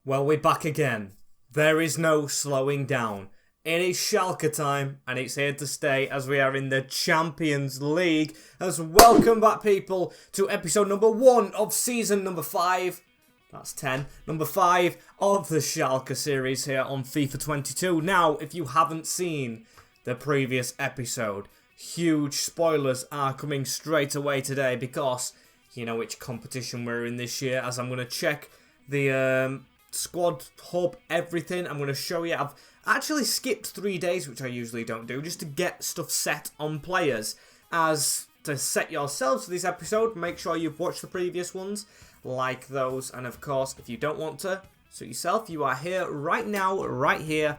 Well, we're back again. There is no slowing down. It is Schalke time, and it's here to stay as we are in the Champions League. As welcome back, people, to episode number 1 of season number 5. That's 10. Number 5 of the Schalke series here on FIFA 22. Now, if you haven't seen the previous episode, huge spoilers are coming straight away today because you know which competition we're in this year, as I'm going to check the squad hub, everything. I'm going to show you. I've actually skipped 3 days, which I usually don't do, just to get stuff set on players. As to set yourselves for this episode, make sure you've watched the previous ones, like those. And of course, if you don't want to suit yourself, you are here right now, right here.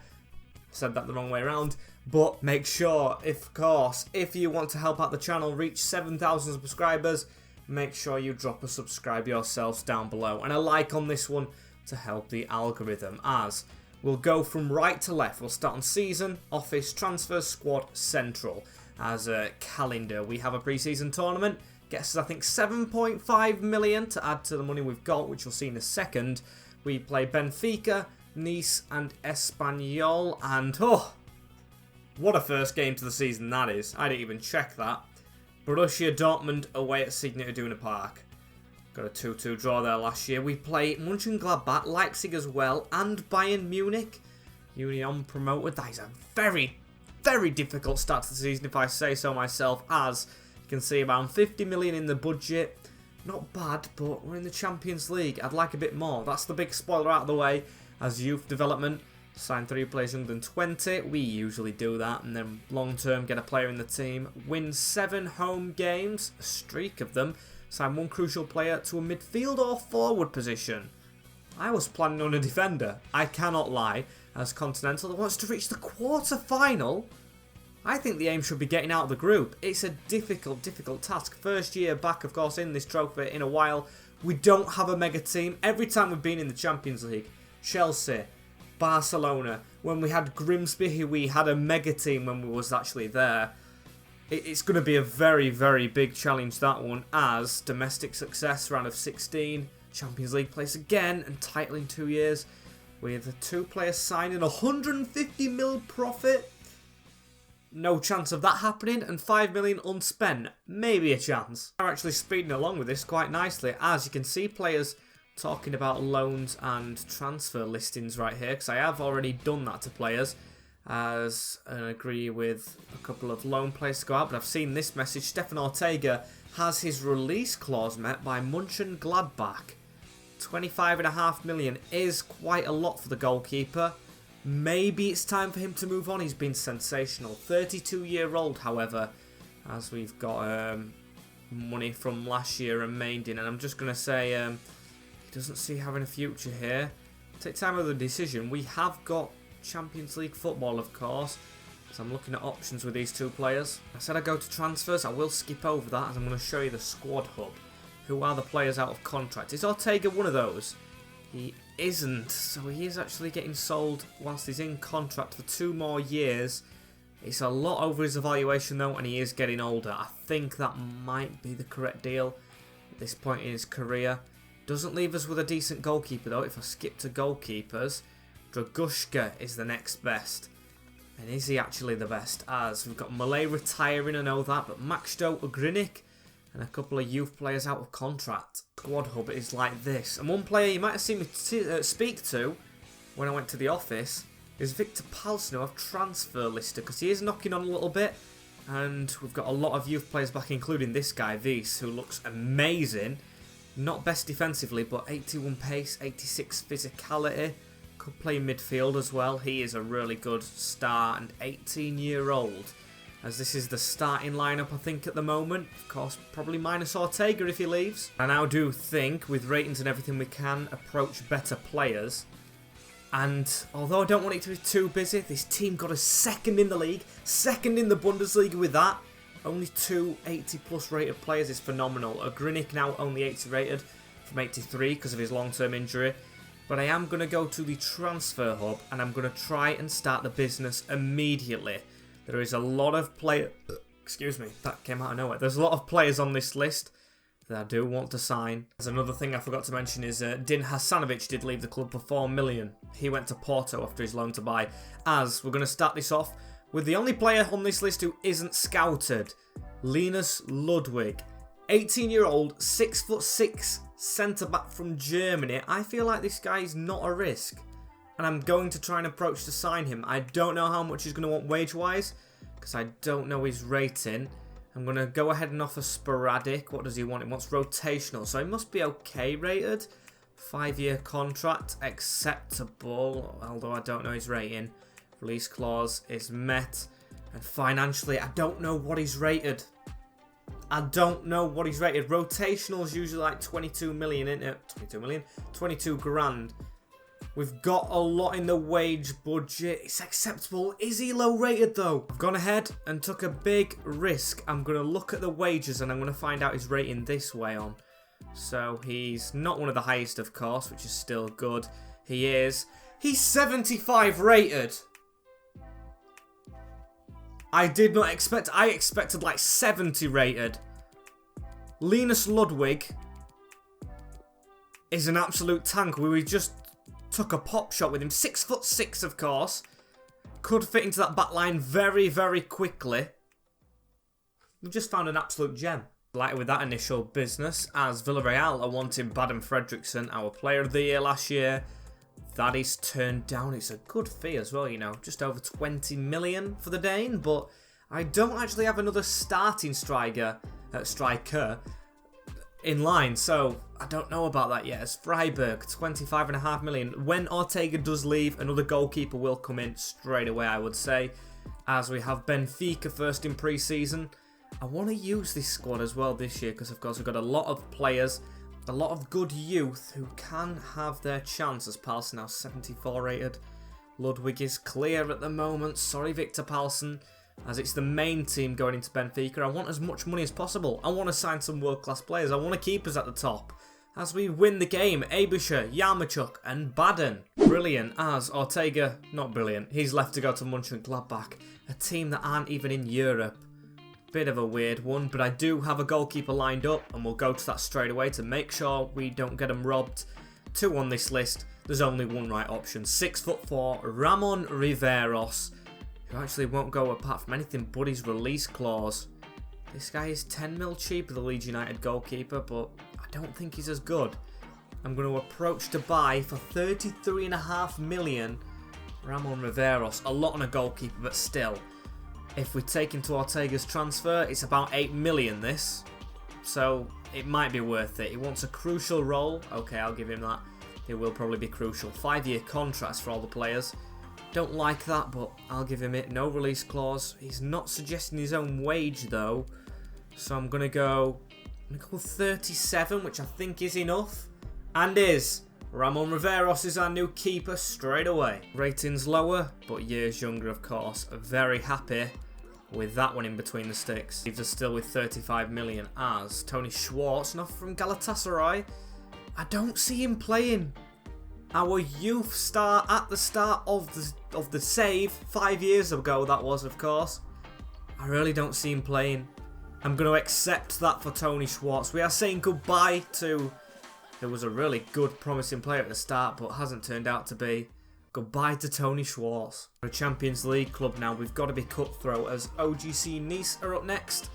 Said that the wrong way around. But make sure, of course, if you want to help out the channel reach 7,000 subscribers, make sure you drop a subscribe yourselves down below. And a like on this one to help the algorithm, as we'll go from right to left. We'll start on season, office, transfer, squad, central. As a calendar, we have a pre-season tournament. Gets us, I think, 7.5 million to add to the money we've got, which we'll see in a second. We play Benfica, Nice, and Espanyol. And, oh, what a first game to the season that is. I didn't even check that. Borussia Dortmund away at Signal Iduna Park. Got a 2-2 draw there last year. We play Mönchengladbach, Leipzig as well, and Bayern Munich. Union promoted. That is a very, very difficult start to the season, if I say so myself, as you can see around 50 million in the budget. Not bad, but we're in the Champions League. I'd like a bit more. That's the big spoiler out of the way. As youth development, sign 3 players younger than 20. We usually do that, and then long term get a player in the team. Win 7 home games, a streak of them. Sign 1 crucial player to a midfield or forward position. I was planning on a defender. I cannot lie. As Continental wants to reach the quarter-final, I think the aim should be getting out of the group. It's a difficult, difficult task. First year back, of course, in this trophy in a while. We don't have a mega team. Every time we've been in the Champions League, Chelsea, Barcelona, when we had Grimsby, we had a mega team when we was actually there. It's going to be a very, very big challenge, that one, as domestic success, round of 16, Champions League place again, and title in 2 years. With a 2-player signing, 150 mil profit. No chance of that happening, and 5 million unspent. Maybe a chance. I'm actually speeding along with this quite nicely, as you can see players talking about loans and transfer listings right here, because I have already done that to players. As I agree with a couple of loan players to go out, but I've seen this message. Stefan Ortega has his release clause met by Mönchengladbach. 25.5 million is quite a lot for the goalkeeper. Maybe it's time for him to move on. He's been sensational. 32-year-old, however, as we've got money from last year remained in, and I'm just going to say he doesn't see having a future here. Take time of the decision. We have got Champions League football, of course, so I'm looking at options with these 2 players. I said I go to transfers. I will skip over that, as I'm going to show you the squad hub. Who are the players out of contract? Is Ortega one of those? He isn't, so he is actually getting sold whilst he's in contract for 2 more years. It's a lot over his evaluation though, and he is getting older. I think that might be the correct deal at this point in his career. Doesn't leave us with a decent goalkeeper though. If I skip to goalkeepers, Dragushka is the next best. And is he actually the best? As we've got Malay retiring, I know that, but Maxdo, Ugrinik, and a couple of youth players out of contract. Squad hub is like this. And one player you might have seen me speak to when I went to the office is Victor Palsno. I've transfer listed because he is knocking on a little bit. And we've got a lot of youth players back, including this guy, Vies, who looks amazing. Not best defensively, but 81 pace, 86 physicality. Could play midfield as well. He is a really good star, and 18-year-old. As this is the starting lineup, I think, at the moment. Of course, probably minus Ortega if he leaves. I now do think, with ratings and everything, we can approach better players. And although I don't want it to be too busy, this team got us 2nd in the league, 2nd in the Bundesliga with that. Only 2 80-plus rated players is phenomenal. Ugrinik now only 80 rated from 83 because of his long-term injury. But I am going to go to the transfer hub, and I'm going to try and start the business immediately. There is a lot of players... Excuse me, that came out of nowhere. There's a lot of players on this list that I do want to sign. There's another thing I forgot to mention is Din Hasanovic did leave the club for 4 million. He went to Porto after his loan to buy. As we're going to start this off with the only player on this list who isn't scouted, Linus Ludwig. 18-year-old, 6'6" centre-back from Germany. I feel like this guy is not a risk. And I'm going to try and approach to sign him. I don't know how much he's going to want wage-wise, because I don't know his rating. I'm going to go ahead and offer sporadic. What does he want? He wants rotational, so he must be okay rated. 5-year contract, acceptable, although I don't know his rating. Release clause is met. And financially, I don't know what he's rated. I don't know what he's rated. Rotational is usually like 22 million, isn't it? 22 million? 22 grand. We've got a lot in the wage budget. It's acceptable. Is he low rated though? I've gone ahead and took a big risk. I'm going to look at the wages and I'm going to find out his rating this way on. So he's not one of the highest, of course, which is still good. He's 75 rated. I did not expect, I expected like 70 rated. Linus Ludwig is an absolute tank. We just took a pop shot with him. 6'6", of course. Could fit into that back line very, very quickly. We just found an absolute gem. Like with that initial business, as Villarreal are wanting Baden Fredriksson, our player of the year last year. That is turned down. It's a good fee as well, you know. Just over 20 million for the Dane, but I don't actually have another starting striker in line, so I don't know about that yet. As Freiburg, 25.5 million. When Ortega does leave, another goalkeeper will come in straight away, I would say. As we have Benfica first in pre-season. I want to use this squad as well this year because, of course, we've got a lot of players, a lot of good youth who can have their chance. As Palsen now 74 rated. Ludwig is clear at the moment. Sorry, Victor Palsen. As it's the main team going into Benfica, I want as much money as possible. I want to sign some world-class players. I want to keep us at the top. As we win the game, Abisher, Yarmachuk and Baden. Brilliant, as Ortega, not brilliant. He's left to go to Mönchengladbach, a team that aren't even in Europe. Bit of a weird one, but I do have a goalkeeper lined up, and we'll go to that straight away to make sure we don't get them robbed. 2 on this list. There's only one right option. 6'4", Ramon Riveros, who actually won't go apart from anything but his release clause. This guy is 10 mil cheaper than the Leeds United goalkeeper, but I don't think he's as good. I'm going to approach to buy for 33.5 million Ramon Riveros. A lot on a goalkeeper, but still. If we take into Ortega's transfer, it's about 8 million this. So it might be worth it. He wants a crucial role. Okay, I'll give him that. It will probably be crucial. 5-year contracts for all the players. Don't like that, but I'll give him it. No release clause. He's not suggesting his own wage, though. So I'm going to go 37, which I think is enough. And is. Ramon Riveros is our new keeper straight away. Ratings lower, but years younger, of course. Very happy with that one in between the sticks. Leaves us still with 35 million as Tony Schwartz, an offer from Galatasaray. I don't see him playing. Our youth star at the start of the save, 5 years ago that was, of course. I really don't see him playing. I'm going to accept that for Tony Schwartz. We are saying goodbye to who was a really good, promising player at the start, but hasn't turned out to be. Goodbye to Tony Schwartz. We're a Champions League club now. We've got to be cutthroat as OGC Nice are up next.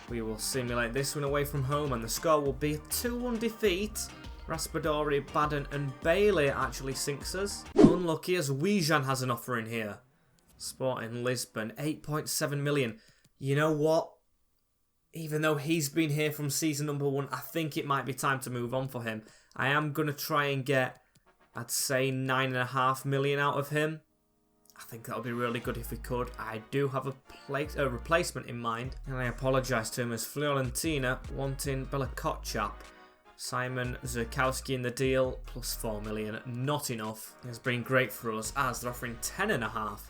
We will simulate this one away from home, and the score will be a 2-1 defeat. Raspadori, Baden and Bailey actually sinks us. Unlucky as Wijan has an offer in here. Sporting Lisbon, 8.7 million. You know what? Even though he's been here from season number 1, I think it might be time to move on for him. I am going to try and get, I'd say, 9.5 million out of him. I think that would be really good if we could. I do have a replacement in mind. And I apologise to him as Fiorentina wanting Belakotchap. Simon Zurkowski in the deal, plus 4 million. Not enough. It's been great for us as they're offering 10.5.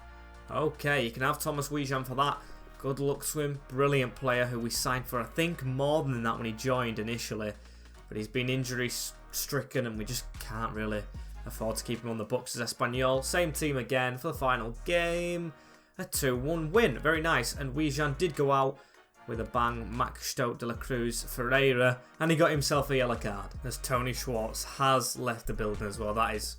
Okay, you can have Thomas Wijan for that. Good luck to him. Brilliant player who we signed for, I think, more than that when he joined initially. But he's been injury stricken and we just can't really afford to keep him on the books as Espanyol. Same team again for the final game. A 2-1 win. Very nice. And Wijan did go out with a bang. Max Stoke de la Cruz Ferreira, and he got himself a yellow card as Tony Schwartz has left the building as well. That is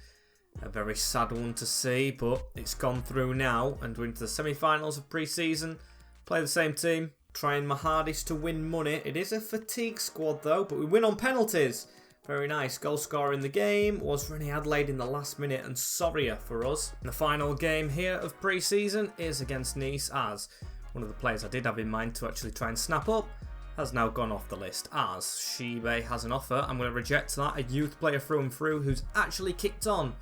a very sad one to see, but it's gone through now, and we're into the semi-finals of pre-season. Play the same team, trying my hardest to win money. It is a fatigue squad though, but we win on penalties. Very nice. Goal scorer in the game was Rennie Adelaide in the last minute, and Soria for us. And the final game here of pre-season is against Nice, as one of the players I did have in mind to actually try and snap up has now gone off the list, as Shibe has an offer. I'm going to reject that. A youth player through and through who's actually kicked on,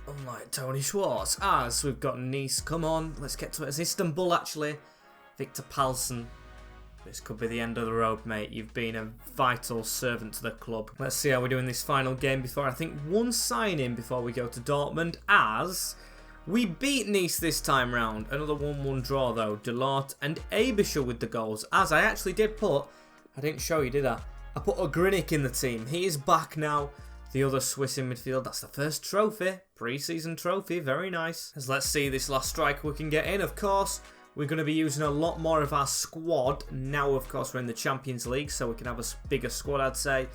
unlike Tony Schwartz, as we've got Nice. Come on, let's get to it. It's Istanbul actually. Victor Palsson. This could be the end of the road, mate. You've been a vital servant to the club. Let's see how we're doing this final game before, I think, one sign-in before we go to Dortmund, as we beat Nice this time round. Another 1-1 draw, though. Delort and Abisha with the goals, as I actually did put... I didn't show you, did I? I put Ogrinic in the team. He is back now. The other Swiss in midfield. That's the first trophy. Pre-season trophy. Very nice. As let's see this last striker we can get in, of course. We're going to be using a lot more of our squad. Now, of course, we're in the Champions League, so we can have a bigger squad, I'd say.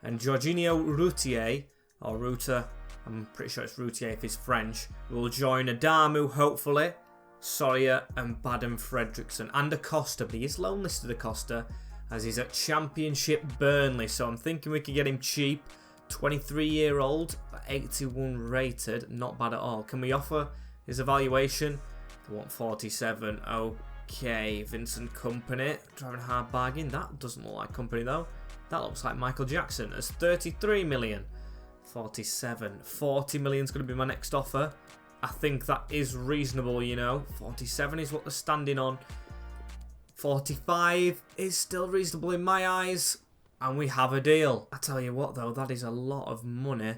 And Jorginho Routier, or Ruta, I'm pretty sure it's Routier if he's French, will join Adamu, hopefully. Soria and Baden Fredriksson. And Acosta, but he is loan listed Acosta, as he's at Championship Burnley. So I'm thinking we could get him cheap. 23-year-old, 81 rated, not bad at all. Can we offer his evaluation? I want 47. Okay, Vincent Kompany driving a hard bargain. That doesn't look like Kompany though. That looks like Michael Jackson as 33 million. 47. 40 million is going to be my next offer. I think that is reasonable, you know. 47 is what they're standing on. 45 is still reasonable in my eyes. And we have a deal. I tell you what though, that is a lot of money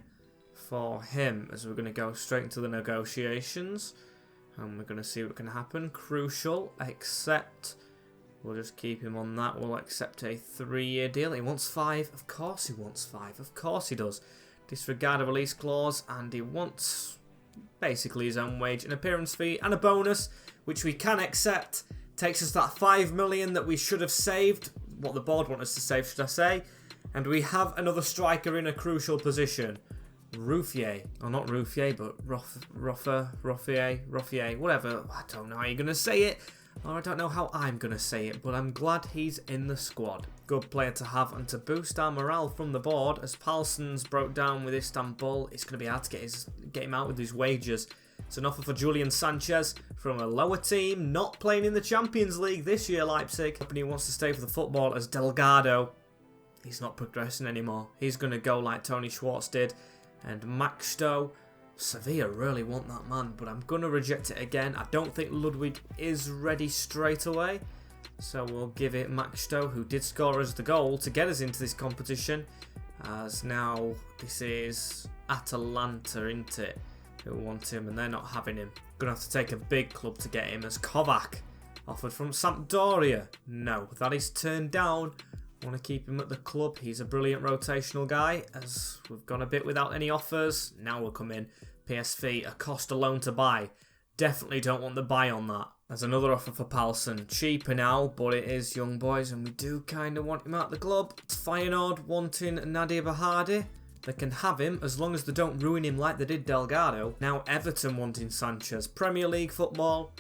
for him, as we're going to go straight into the negotiations. And we're going to see what can happen. Crucial, accept. We'll just keep him on that. We'll accept a 3-year deal. He wants 5. Of course he wants 5. Of course he does. Disregard a release clause. And he wants basically his own wage, an appearance fee, and a bonus, which we can accept. Takes us that 5 million that we should have saved. What the board want us to save, should I say. And we have another striker in a crucial position. Rouffier, or not Rouffier, but Roffier, whatever. I don't know how you're going to say it, or I don't know how I'm going to say it, but I'm glad he's in the squad. Good player to have and to boost our morale from the board, as Palsson's broke down with Istanbul. It's going to be hard to get him out with his wages. It's an offer for Julian Sanchez from a lower team, not playing in the Champions League this year, Leipzig. And he wants to stay for the football as Delgado. He's not progressing anymore. He's going to go like Tony Schwartz did. And Max Stowe, Sevilla really want that man, but I'm going to reject it again. I don't think Ludwig is ready straight away. So we'll give it Max Stowe, who did score us the goal to get us into this competition. As now this is Atalanta, isn't it, who want him, and they're not having him. Going to have to take a big club to get him, as Kovac, offered from Sampdoria. No, that is turned down. Want to keep him at the club. He's a brilliant rotational guy, as we've gone a bit without any offers. Now we'll come in. PSV, a cost alone to buy. Definitely don't want the buy on that. There's another offer for Palsson. Cheaper now, but it is young boys, and we do kind of want him at the club. It's Feyenoord wanting Nadir Bahardi. They can have him as long as they don't ruin him like they did Delgado. Now Everton wanting Sanchez. Premier League football.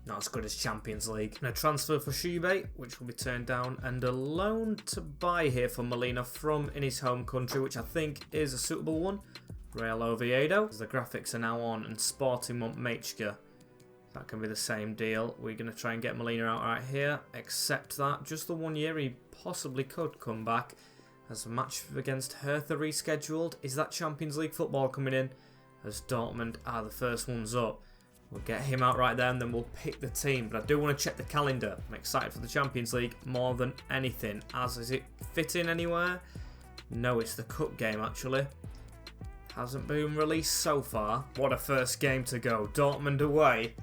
Not as good as Champions League. And a transfer for Shibe, which will be turned down. And a loan to buy here for Molina from in his home country, which I think is a suitable one. Real Oviedo. The graphics are now on. And Sporting want Machka. That can be the same deal. We're going to try and get Molina out right here. Accept that. Just the 1 year he possibly could come back. As a match against Hertha rescheduled. Is that Champions League football coming in? As Dortmund are the first ones up. We'll get him out right there and then we'll pick the team. But I do want to check the calendar. I'm excited for the Champions League more than anything. As is it fitting anywhere? No, it's the cup game actually. Hasn't been released so far. What a first game to go. Dortmund away.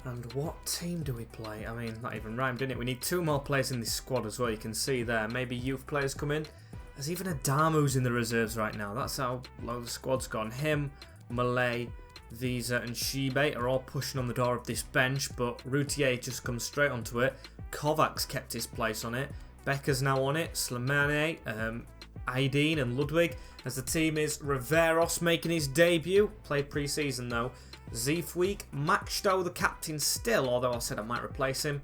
And what team do we play? I mean, that even rhymed, didn't it? We need 2 more players in this squad as well. You can see there. Maybe youth players come in. There's even Adamu's in the reserves right now. That's how low the squad's gone. Him, Malay, Visa and Shibe are all pushing on the door of this bench, but Routier just comes straight onto it. Kovac's kept his place on it. Becker's now on it. Slimane, Aideen and Ludwig. As the team is Riveros making his debut. Played pre-season though. Zeefweek, Maxstow the captain still, although I said I might replace him.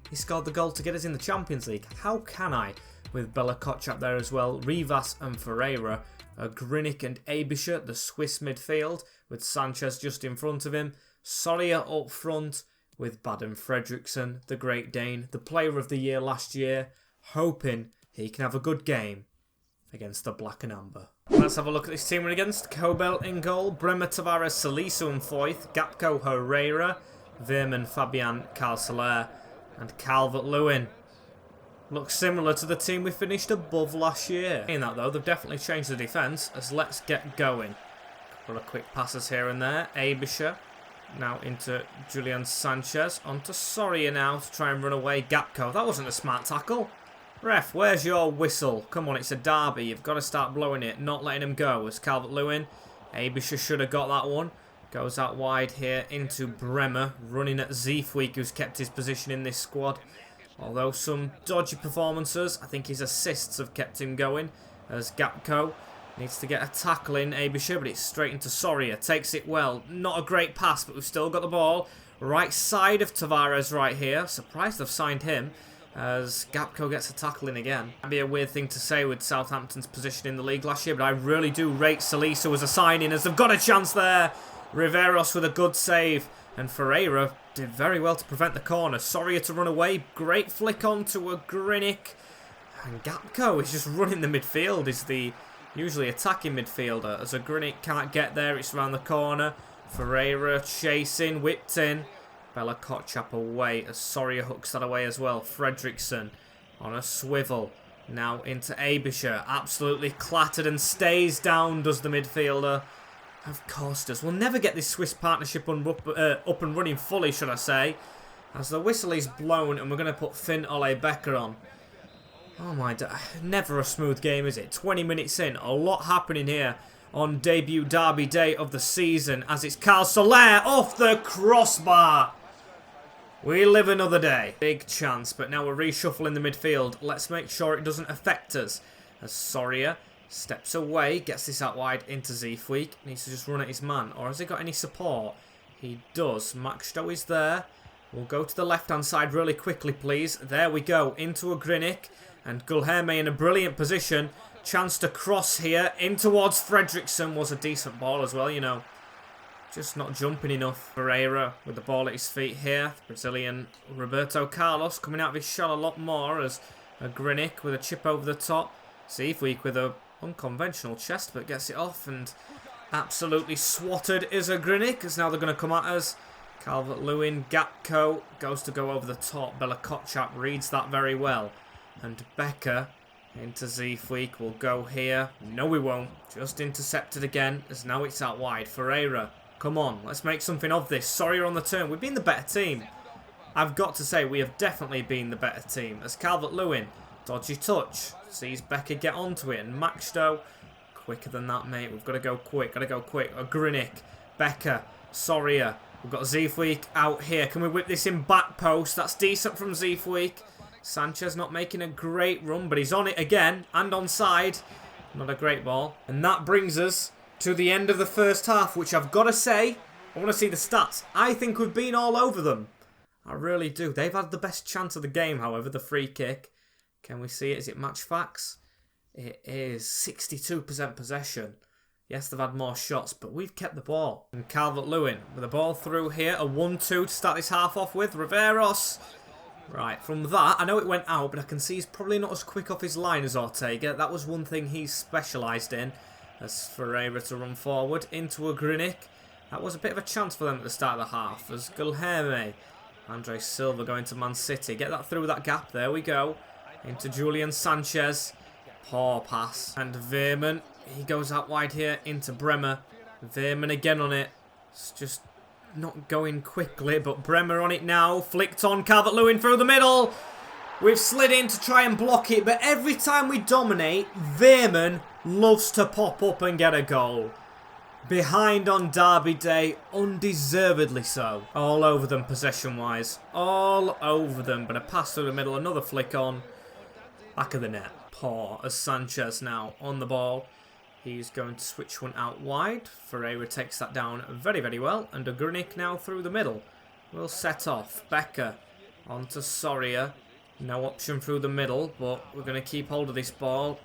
He scored the goal to get us in the Champions League. How can I? With Bella Kotchap there as well. Rivas and Ferreira. Grinic and Abisha, the Swiss midfield, with Sanchez just in front of him. Soria up front with Baden Fredriksson, the Great Dane, the player of the year last year, hoping he can have a good game against the Black and Amber. Let's have a look at this team we're against. Kobel in goal, Bremer, Tavares, Salisu and Foyth, Gapco, Herrera, Veerman, Fabian, Carl Soler and Calvert-Lewin. Looks similar to the team we finished above last year. In that though, they've definitely changed the defence, as let's get going. Couple of quick passes here and there. Abisha now into Julian Sanchez. Onto Soria now to try and run away. Gapco, that wasn't a smart tackle. Ref, where's your whistle? Come on, it's a derby. You've got to start blowing it, not letting him go. As Calvert-Lewin, Abisha should have got that one. Goes out wide here into Bremer, running at Zeefweek, who's kept his position in this squad. Although some dodgy performances, I think his assists have kept him going. As Gapco needs to get a tackle in Abisha, but it's straight into Soria. Takes it well. Not a great pass, but we've still got the ball. Right side of Tavares right here. Surprised they've signed him. As Gapco gets a tackle in again. That'd be a weird thing to say with Southampton's position in the league last year, but I really do rate Salisu as a signing, as they've got a chance there. Riveros with a good save. And Ferreira did very well to prevent the corner. Soria to run away. Great flick on to a Grinic. And Gapco is just running the midfield. Is the usually attacking midfielder. As a Grinic can't get there, it's around the corner. Ferreira chasing, whipped in. Bella Kotchap away as Soria hooks that away as well. Fredriksson on a swivel. Now into Abisha. Absolutely clattered and stays down, does the midfielder. Of course does. We'll never get this Swiss partnership up and running fully, should I say. As the whistle is blown and we're going to put Finn Ole Becker on. Oh my god. Never a smooth game, is it? 20 minutes in. A lot happening here on debut derby day of the season. As it's Carl Soler off the crossbar. We live another day. Big chance, but now we're reshuffling the midfield. Let's make sure it doesn't affect us. As Soria steps away, gets this out wide into Zeefweek. Needs to just run at his man. Or has he got any support? He does. Maxstow is there. We'll go to the left-hand side really quickly, please. There we go. Into a Grinic. And Gulherme in a brilliant position. Chance to cross here. In towards Fredriksson. Was a decent ball as well, you know. Just not jumping enough. Ferreira with the ball at his feet here. The Brazilian Roberto Carlos coming out of his shell a lot more as a Grinic with a chip over the top. Zeefweek with a unconventional chest, but gets it off and absolutely swatted is a Grinic, as now they're going to come at us. Calvert-Lewin, Gapco goes to go over the top. Bella Kotchap reads that very well. And Becker into Zeefweek will go here. No, we won't. Just intercepted again, as now it's out wide. Ferreira, come on, let's make something of this. Sorry, on the turn. We've been the better team. I've got to say, we have definitely been the better team. As Calvert-Lewin, dodgy touch. Sees Becker get onto it, and Maxstow, quicker than that, mate. We've got to go quick, got to go quick. A Grinic, Becker, Soria. We've got Zeefweek out here. Can we whip this in back post? That's decent from Zeefweek. Sanchez not making a great run, but he's on it again, and onside. Not a great ball. And that brings us to the end of the first half, which I've got to say, I want to see the stats. I think we've been all over them. I really do. They've had the best chance of the game, however, the free kick. Can we see it? Is it match facts? It is 62% possession. Yes, they've had more shots, but we've kept the ball. And Calvert-Lewin with the ball through here. A 1-2 to start this half off with. Riveros. Right, from that, I know it went out, but I can see he's probably not as quick off his line as Ortega. That was one thing he's specialised in. As Ferreira to run forward into a Grinic. That was a bit of a chance for them at the start of the half. As Gulherme. Andre Silva going to Man City. Get that through that gap. There we go. Into Julian Sanchez. Poor pass. And Veerman. He goes out wide here into Bremer. Veerman again on it. It's just not going quickly, but Bremer on it now. Flicked on. Calvert-Lewin through the middle. We've slid in to try and block it, but every time we dominate, Veerman loves to pop up and get a goal. Behind on Derby Day, undeservedly so. All over them possession-wise. All over them. But a pass through the middle, another flick on. Back of the net. Poor as Sanchez now on the ball. He's going to switch one out wide. Ferreira takes that down very, very well. And Grinic now through the middle. Will set off. Becker onto Soria. No option through the middle, but we're going to keep hold of this ball.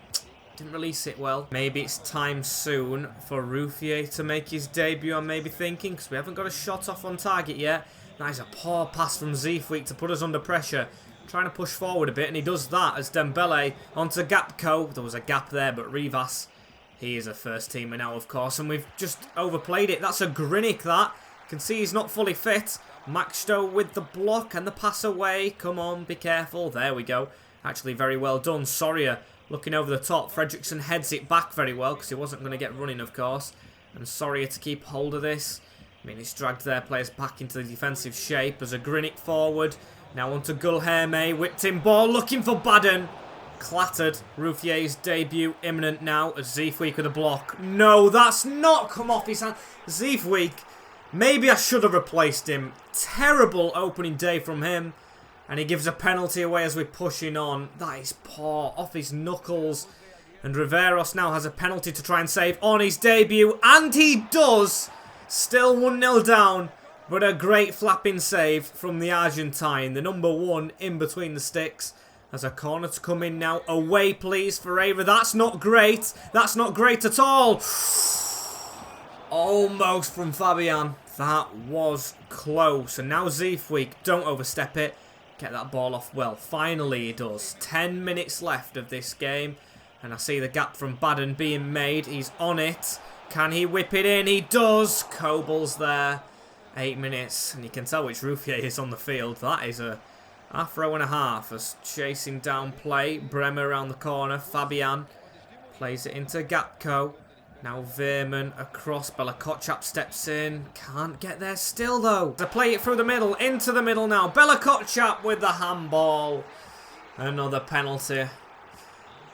Didn't release it well. Maybe it's time soon for Ruffier to make his debut, I'm maybe thinking, because we haven't got a shot off on target yet. That is a poor pass from Zeefweek to put us under pressure. Trying to push forward a bit, and he does that as Dembele onto Gapco. There was a gap there, but Rivas, he is a first teamer now, of course, and we've just overplayed it. That's a Grinic, that. You can see he's not fully fit. Maxto with the block and the pass away. Come on, be careful. There we go. Actually, very well done. Soria looking over the top. Fredrickson heads it back very well because he wasn't going to get running, of course. And Soria to keep hold of this. I mean, it's dragged their players back into the defensive shape as a Grinic forward. Now onto Gulherme. Whipped in ball. Looking for Baden. Clattered. Ruffier's debut imminent now as Zeefweek with a block. No, that's not come off his hand. Zeefweek. Maybe I should have replaced him. Terrible opening day from him. And he gives a penalty away as we're pushing on. That is poor. Off his knuckles. And Riveros now has a penalty to try and save on his debut. And he does. Still 1-0 down. But a great flapping save from the Argentine. The number 1 in between the sticks. As a corner to come in now. Away please, Ferreira. That's not great. That's not great at all. Almost from Fabian. That was close. And now Zeefweek. Don't overstep it. Get that ball off well. Finally he does. 10 minutes left of this game. And I see the gap from Baden being made. He's on it. Can he whip it in? He does. Kobel's there. 8 minutes. And you can tell which Ruffier is on the field. That is a half-row and a half. As chasing down play. Bremer around the corner. Fabian plays it into Gapco. Now Veerman across. Bella Kotchap steps in. Can't get there still though. To play it through the middle. Into the middle now. Bella Kotchap with the handball. Another penalty.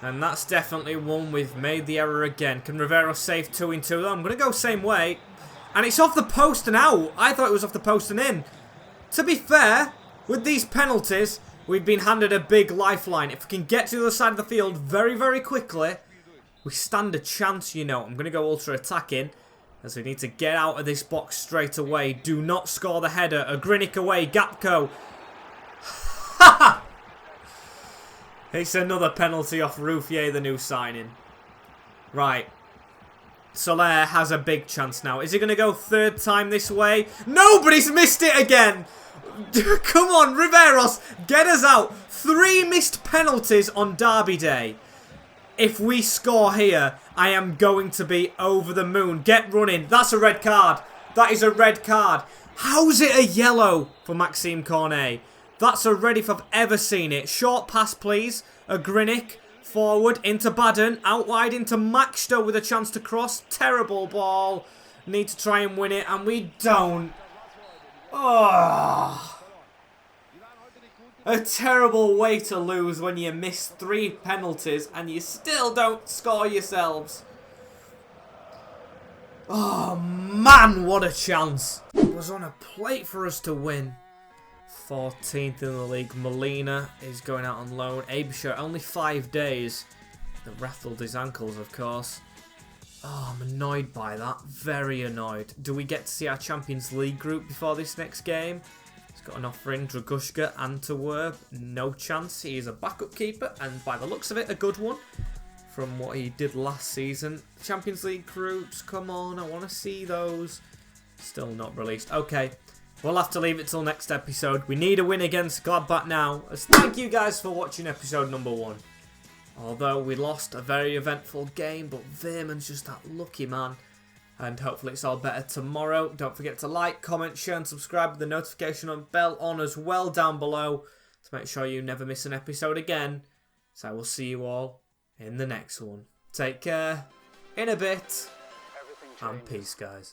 And that's definitely one. We've made the error again. Can Rivero save 2 in 2 though? I'm going to go same way. And it's off the post and out. I thought it was off the post and in. To be fair, with these penalties, we've been handed a big lifeline. If we can get to the other side of the field very, very quickly, we stand a chance, you know. I'm going to go ultra attacking as we need to get out of this box straight away. Do not score the header. A Grinic away. Gapco. Ha! It's another penalty off Ruffier, the new signing. Right. Soler has a big chance now. Is he going to go third time this way? No, but he's missed it again. Come on, Riveros. Get us out. 3 missed penalties on Derby Day. If we score here, I am going to be over the moon. Get running. That's a red card. That is a red card. How's it a yellow for Maxime Cornet? That's a red if I've ever seen it. Short pass, please. A Grinic. Forward into Baden. Out wide into Maxto with a chance to cross. Terrible ball. Need to try and win it. And we don't. Oh. A terrible way to lose when you miss 3 penalties and you still don't score yourselves. Oh man, what a chance. It was on a plate for us to win. 14th in the league. Molina is going out on loan. Abisher, only 5 days. The rattled his ankles, of course. Oh, I'm annoyed by that. Very annoyed. Do we get to see our Champions League group before this next game? He's got an offer in. Dragushka, Antwerp. No chance. He is a backup keeper, and by the looks of it, a good one. From what he did last season. Champions League groups, come on, I want to see those. Still not released. Okay, we'll have to leave it till next episode. We need a win against Gladbach now. As thank you guys for watching episode number 1. Although we lost a very eventful game, but Veerman's just that lucky man. And hopefully it's all better tomorrow. Don't forget to like, comment, share and subscribe with the notification bell on as well down below. To make sure you never miss an episode again. So I will see you all in the next one. Take care, in a bit, and peace guys.